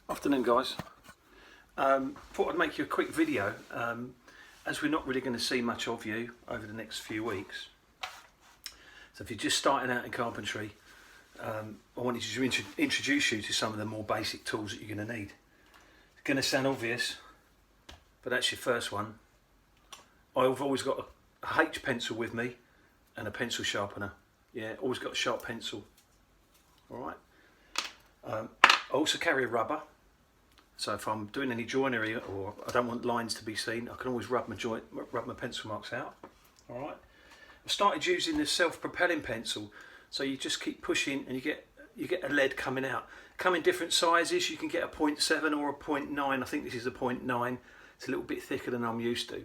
Afternoon guys. Thought I'd make you a quick video as we're not really going to see much of you over the next few weeks. So if you're just starting out in carpentry, I wanted to introduce you to some of the more basic tools that you're going to need. It's going to sound obvious, but that's your first one. I've always got a H pencil with me and a pencil sharpener. Yeah, always got a sharp pencil. Alright. I also carry a rubber. So if I'm doing any joinery or I don't want lines to be seen, I can always rub my pencil marks out. All right. I started using this self-propelling pencil, so you just keep pushing and you get a lead coming out. Come in different sizes. You can get a 0.7 or a 0.9. I think this is a 0.9. It's a little bit thicker than I'm used to.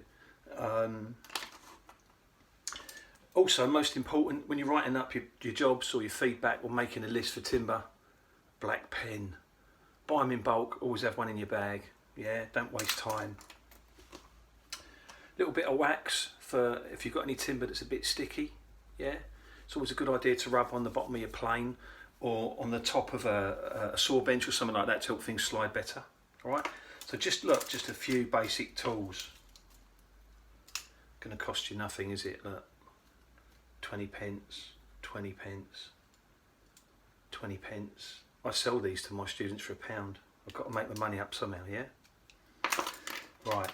Also, most important when you're writing up your jobs or your feedback or making a list for timber, black pen. Buy them in bulk, always have one in your bag. Yeah, don't waste time. Little bit of wax for if you've got any timber that's a bit sticky. Yeah, it's always a good idea to rub on the bottom of your plane or on the top of a saw bench or something like that to help things slide better. All right, so just a few basic tools. Going to cost you nothing, is it? Look, 20 pence, 20 pence, 20 pence. I sell these to my students for £1. I've got to make the money up somehow, yeah? Right.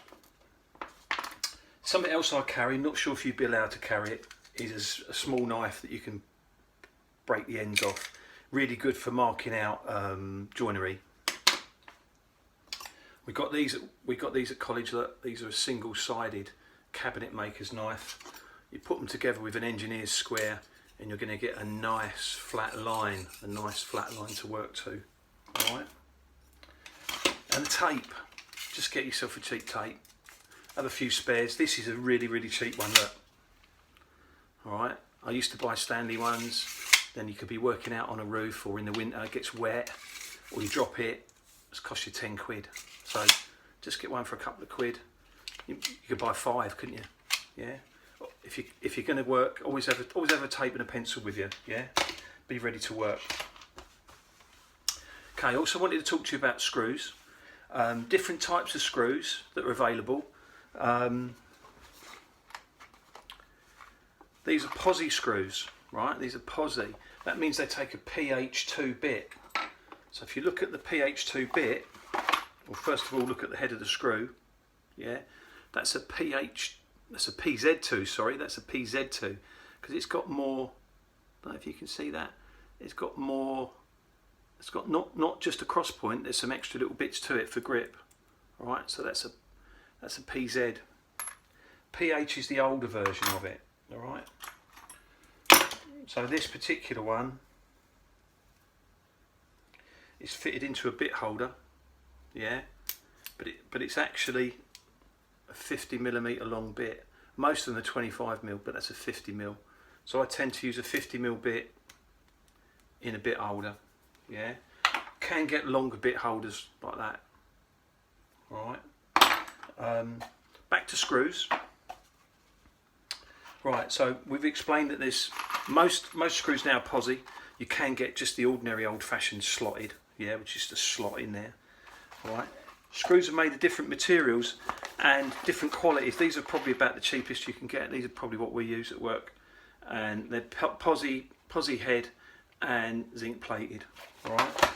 Something else I carry, not sure if you'd be allowed to carry it, is a small knife that you can break the ends off. Really good for marking out joinery. We got these at college. Look, these are a single-sided cabinet maker's knife. You put them together with an engineer's square, and you're going to get a nice flat line to work to. All right. And the tape, just get yourself a cheap tape. Have a few spares. This is a really cheap one. Look. All right. I used to buy Stanley ones. Then you could be working out on a roof or in the winter, it gets wet, or you drop it. It's cost you 10 quid. So just get one for a couple of quid. You could buy 5, couldn't you? Yeah. If you're going to work, always have a tape and a pencil with you. Yeah, be ready to work. Okay, I also wanted to talk to you about screws, different types of screws that are available. These are posi screws, right? These are posi. That means they take a PH2 bit. So if you look at the PH2 bit, well, first of all, look at the head of the screw. Yeah, that's a PZ2, sorry, that's a PZ2, because it's got more, I don't know if you can see that, it's got more, it's got not just a cross point, there's some extra little bits to it for grip. Alright, so that's a PZ. PH is the older version of it. Alright, so this particular one is fitted into a bit holder, yeah, but it's actually a 50mm long bit. Most of them are 25mm, but that's a 50mm. So I tend to use a 50mm bit in a bit holder. Yeah, can get longer bit holders like that. All right. Back to screws. Right. So we've explained that there's most screws now are posi. You can get just the ordinary old-fashioned slotted. Yeah, which is just a slot in there. All right. Screws are made of different materials and different qualities. These are probably about the cheapest you can get. These are probably what we use at work, and they're posi head and zinc plated. All right.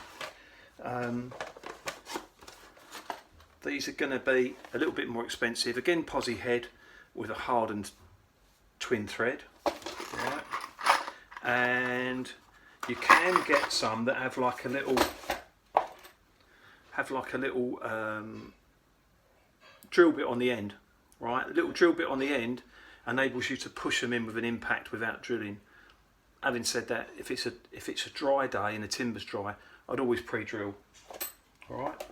These are going to be a little bit more expensive. Again, posi head with a hardened twin thread. All right. And you can get some that have like a little drill bit on the end, right? A little drill bit on the end enables you to push them in with an impact without drilling. Having said that, if it's a dry day and the timber's dry, I'd always pre-drill. All right.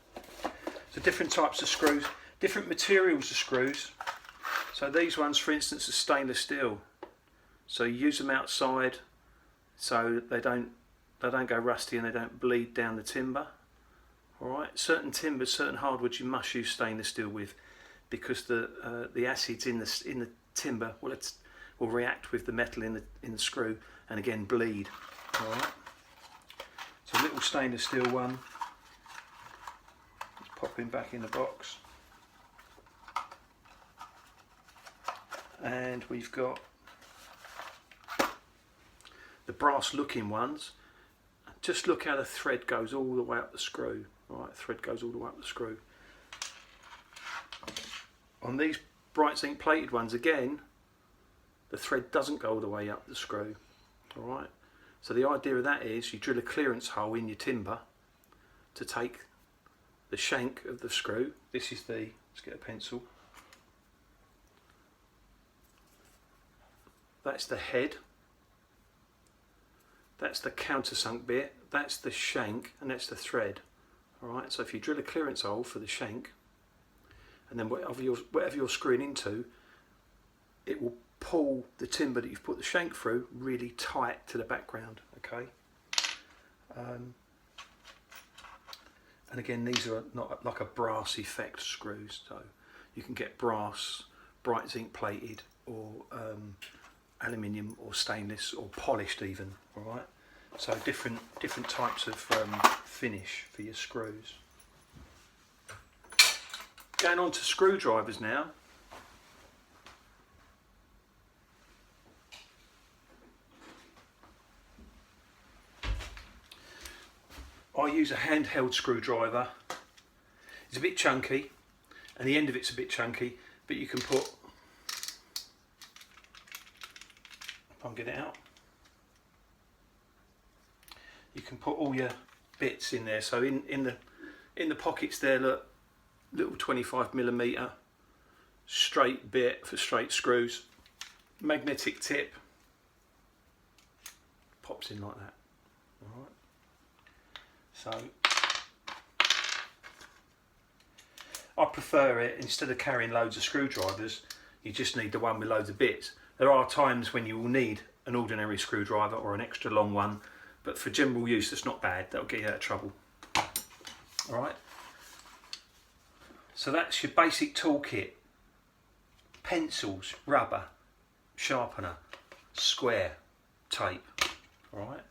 So different types of screws, different materials of screws. So these ones, for instance, are stainless steel. So you use them outside, so they don't go rusty and they don't bleed down the timber. Alright, certain timbers, certain hardwoods you must use stainless steel with, because the acids in the timber will react with the metal in the screw and again bleed. Alright, so a little stainless steel one. pop him back in the box. And we've got the brass looking ones. Just look how the thread goes all the way up the screw. Right, thread goes all the way up the screw. On these bright zinc plated ones, again, the thread doesn't go all the way up the screw. Alright, so the idea of that is you drill a clearance hole in your timber to take the shank of the screw. This is the, let's get a pencil. That's the head. That's the countersunk bit, that's the shank, and that's the thread. Alright, so if you drill a clearance hole for the shank, and then whatever you're screwing into, it will pull the timber that you've put the shank through really tight to the background, okay? And again, these are not like a brass effect screws, so you can get brass, bright zinc plated, or aluminium or stainless or polished even. All right, so different types of finish for your screws. Going on to screwdrivers now. I use a handheld screwdriver. It's a bit chunky, and the end of it's a bit chunky, but you can put, if I can get it out, you can put all your bits in there. So in the pockets there, look, little 25mm straight bit for straight screws, magnetic tip, pops in like that. All right. So I prefer it, instead of carrying loads of screwdrivers, you just need the one with loads of bits. There are times when you will need an ordinary screwdriver or an extra long one, but for general use that's not bad, that'll get you out of trouble. Alright, so that's your basic toolkit. Pencils, rubber, sharpener, square, tape. Alright.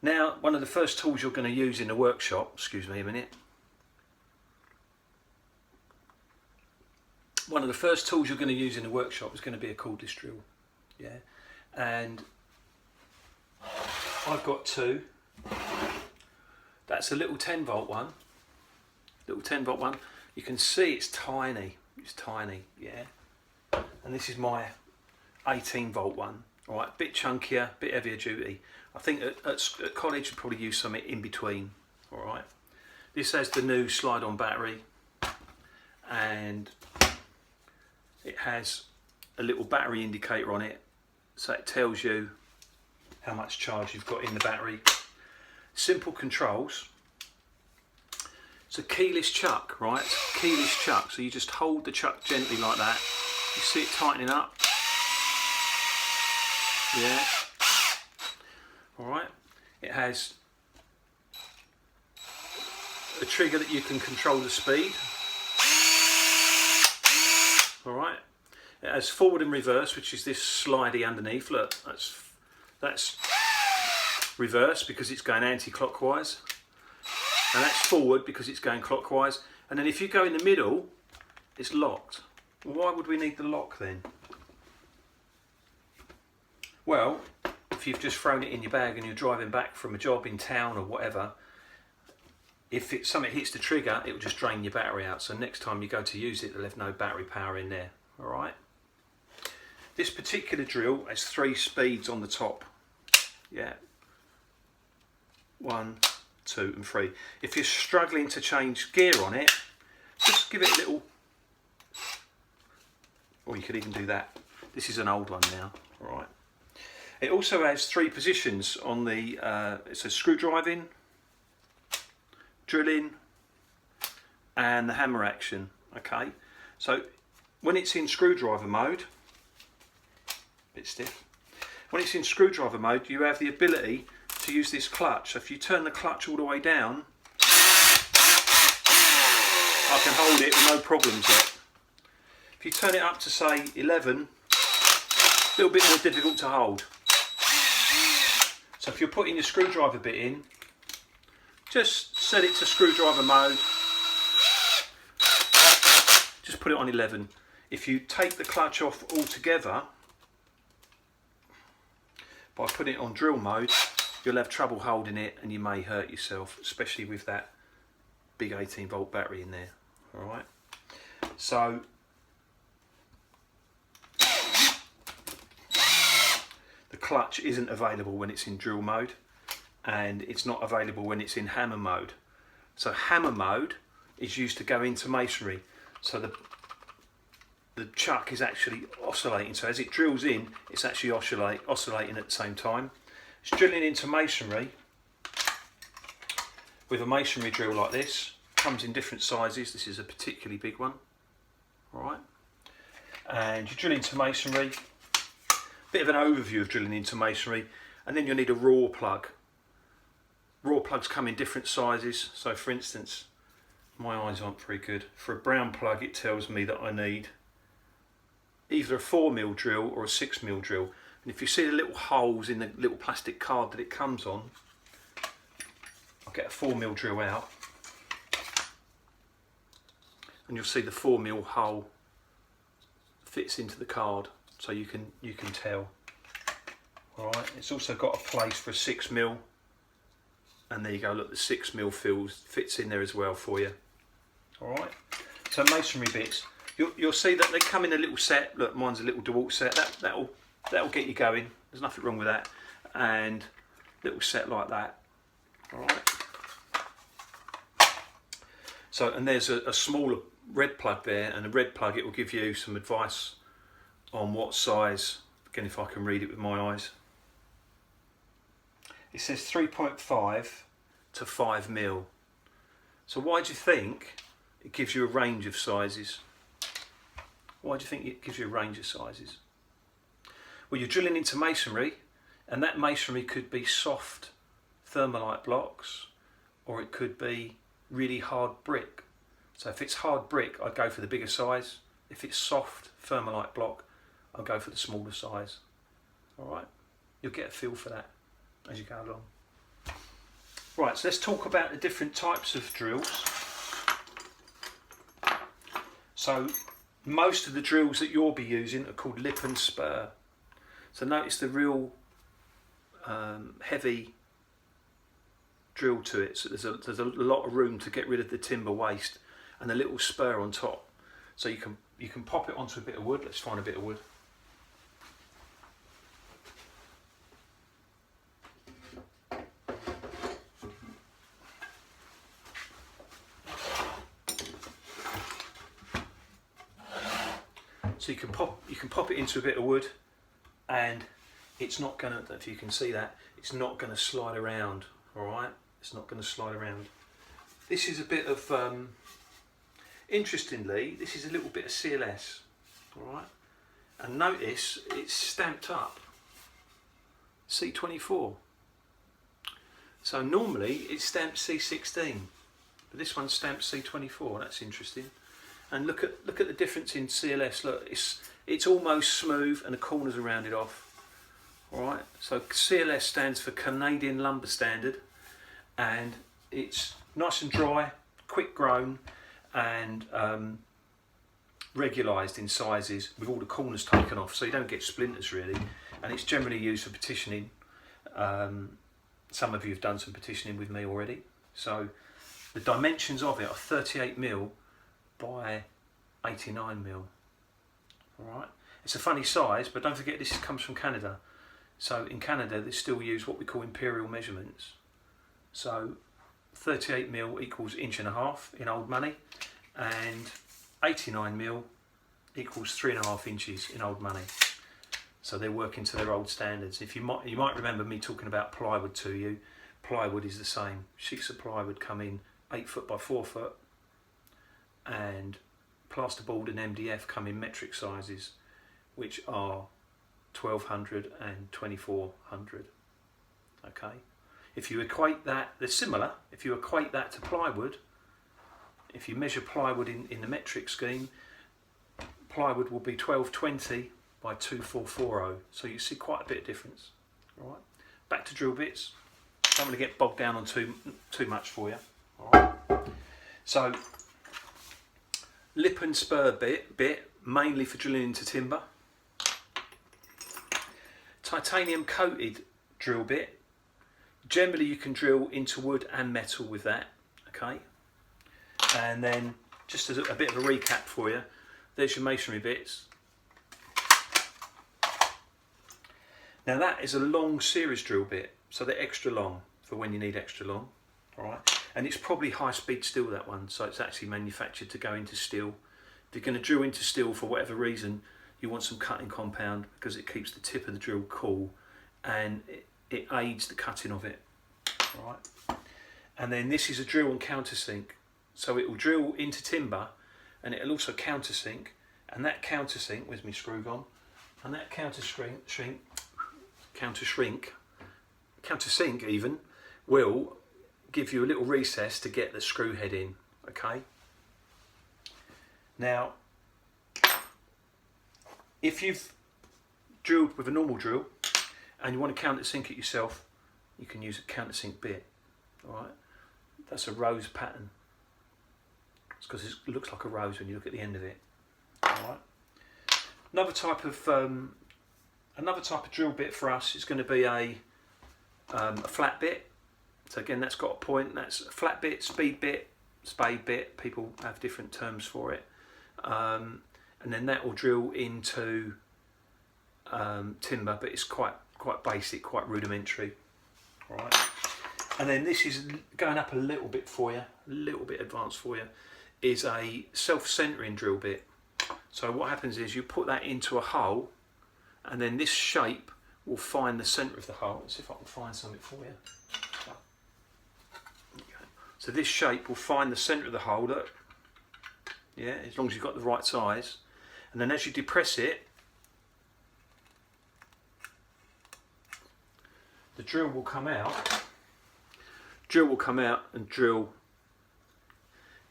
Now, one of the first tools you're going to use in the workshop, excuse me a minute. One of the first tools you're going to use in the workshop is going to be a cordless drill. Yeah, and I've got two. That's a little 10-volt one. Little 10-volt one. You can see it's tiny. It's tiny, yeah. And this is my 18-volt one. All right, bit chunkier, bit heavier duty. I think at college you'd probably use something in between. All right. This has the new slide-on battery, and it has a little battery indicator on it, so it tells you how much charge you've got in the battery. Simple controls. It's a keyless chuck, right? It's a keyless chuck, so you just hold the chuck gently like that. You see it tightening up. Yeah. Alright. It has a trigger that you can control the speed. Alright. It has forward and reverse, which is this slidey underneath. Look, that's reverse because it's going anti-clockwise, and that's forward because it's going clockwise. And then if you go in the middle, it's locked. Why would we need the lock then? Well, if you've just thrown it in your bag and you're driving back from a job in town or whatever, if something hits the trigger, it will just drain your battery out. So next time you go to use it, it'll have no battery power in there. All right. This particular drill has 3 speeds on the top. Yeah. 1, 2 and 3. If you're struggling to change gear on it, just give it a little, or you could even do that. This is an old one now. All right. It also has 3 positions on the, it says screwdriving, drilling, and the hammer action. Okay, so when it's in screwdriver mode, bit stiff. When it's in screwdriver mode, you have the ability to use this clutch. So if you turn the clutch all the way down, I can hold it with no problems yet. If you turn it up to say 11, a little bit more difficult to hold. So if you're putting your screwdriver bit in, just set it to screwdriver mode just put it on 11. If you take the clutch off altogether by putting it on drill mode, you'll have trouble holding it and you may hurt yourself, especially with that big 18-volt battery in there. Alright, so the clutch isn't available when it's in drill mode, and it's not available when it's in hammer mode. So hammer mode is used to go into masonry, so the chuck is actually oscillating, so as it drills in, it's actually oscillating at the same time. It's drilling into masonry with a masonry drill like this. Comes in different sizes. This is a particularly big one. Alright, and you drill into masonry, bit of an overview of drilling into masonry, and then you'll need a raw plug. Raw plugs come in different sizes, so for instance, my eyes aren't very good. For a brown plug it tells me that I need either a 4mm drill or a 6mm drill, and if you see the little holes in the little plastic card that it comes on, I'll get a 4mm drill out, and you'll see the 4mm hole fits into the card, so you can tell. Alright, it's also got a place for a 6mm, and there you go, look, the 6mm fits in there as well for you. Alright, so masonry bits, you'll see that they come in a little set. Look, mine's a little Dewalt set. That'll get you going. There's nothing wrong with that. And little set like that. Alright. So, and there's a smaller red plug there, and a red plug, it will give you some advice on what size. Again, if I can read it with my eyes. It says 3.5 to 5mm. So why do you think it gives you a range of sizes? Why do you think it gives you a range of sizes? Well, you're drilling into masonry, and that masonry could be soft thermalite blocks, or it could be really hard brick. So if it's hard brick, I'd go for the bigger size. If it's soft thermalite block, I'll go for the smaller size. Alright, you'll get a feel for that as you go along. Right, so let's talk about the different types of drills. So most of the drills that you'll be using are called lip and spur. So notice the real heavy drill to it. So there's a lot of room to get rid of the timber waste, and a little spur on top. So you can pop it onto a bit of wood. Let's find a bit of wood. So you can pop it into a bit of wood, and it's not gonna, if you can see that, it's not gonna slide around. All right, it's not gonna slide around. This is a bit of, interestingly, this is a little bit of CLS. All right, and notice it's stamped up C24. So normally it's stamped C16, but this one's stamped C24. That's interesting. And look at the difference in CLS. Look, it's almost smooth, and the corners are rounded off. All right. So CLS stands for Canadian Lumber Standard, and it's nice and dry, quick grown, and regularised in sizes with all the corners taken off, so you don't get splinters really. And it's generally used for partitioning. Some of you have done some partitioning with me already. So the dimensions of it are 38mm by 89mm. Alright, it's a funny size, but don't forget this comes from Canada. So in Canada they still use what we call imperial measurements. So 38mm equals 1.5 in old money, and 89mm equals 3.5 inches in old money. So they're working to their old standards. If you might remember me talking about plywood to you. Plywood is the same. Sheets of plywood come in 8 foot by 4 foot, and plasterboard and MDF come in metric sizes, which are 1200 and 2400. Okay, if you equate that, they're similar. If you equate that to plywood, if you measure plywood in the metric scheme, plywood will be 1220 by 2440. So you see quite a bit of difference. All right, back to drill bits. Don't want to get bogged down on too much for you. All right, so lip and spur bit mainly for drilling into timber. Titanium coated drill bit. Generally you can drill into wood and metal with that, okay? And then just as a bit of a recap for you, there's your masonry bits. Now that is a long series drill bit, so they're extra long for when you need extra long, all right? And it's probably high speed steel, that one, so it's actually manufactured to go into steel. If you're going to drill into steel for whatever reason, you want some cutting compound because it keeps the tip of the drill cool and it aids the cutting of it, all right? And then this is a drill and countersink, so it will drill into timber and it'll also countersink, and that countersink, where's my screw gone, and that countersink even will give you a little recess to get the screw head in, okay? Now, if you've drilled with a normal drill and you want to countersink it yourself, you can use a countersink bit, all right? That's a rose pattern. It's because it looks like a rose when you look at the end of it, all right? Another type of drill bit for us is going to be a flat bit. So again, that's got a point. That's a flat bit, speed bit, spade bit. People have different terms for it. And then that will drill into timber, but it's quite basic, quite rudimentary. All right. And then this is going up a little bit for you, a little bit advanced for you, is a self-centering drill bit. So what happens is you put that into a hole, and then this shape will find the centre of the hole. Let's see if I can find something for you. Okay. So this shape will find the centre of the hole, look. Yeah, as long as you've got the right size. And then as you depress it, the drill will come out. Drill will come out and drill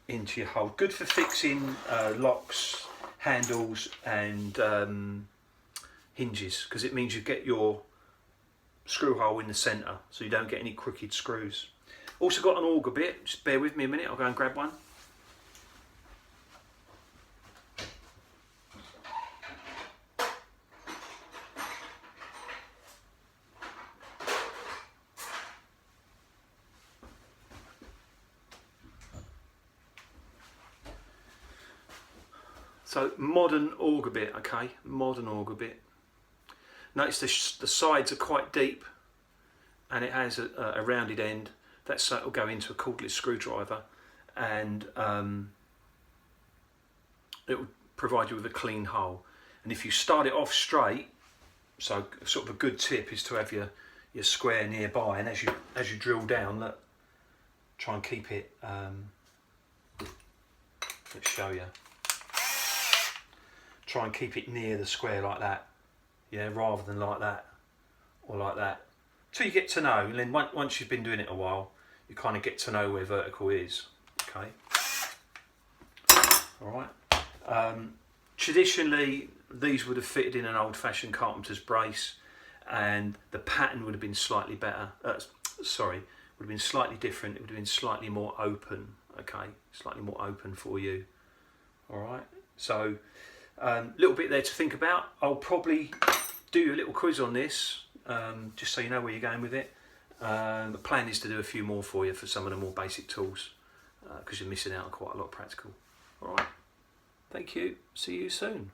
into your hole. Good for fixing locks, handles and hinges, because it means you get your screw hole in the centre so you don't get any crooked screws. Also got an auger bit, just bear with me a minute, I'll go and grab one. So modern auger bit, okay, modern auger bit. Notice the sides are quite deep and it has a rounded end. That so will go into a cordless screwdriver, and it will provide you with a clean hole. And if you start it off straight, so sort of a good tip is to have your square nearby, and as you drill down, look, try and keep it, let's show you. Try and keep it near the square like that, yeah, rather than like that or like that. Till you get to know, and then once you've been doing it a while, you kind of get to know where vertical is, okay? All right. Traditionally, these would have fitted in an old-fashioned carpenter's brace, and the pattern would have been slightly better. Would have been slightly different. It would have been slightly more open, okay? Slightly more open for you. All right. So, little bit there to think about. I'll probably do a little quiz on this, just so you know where you're going with it. The plan is to do a few more for you for some of the more basic tools, because you're missing out on quite a lot of practical. All right. Thank you. See you soon.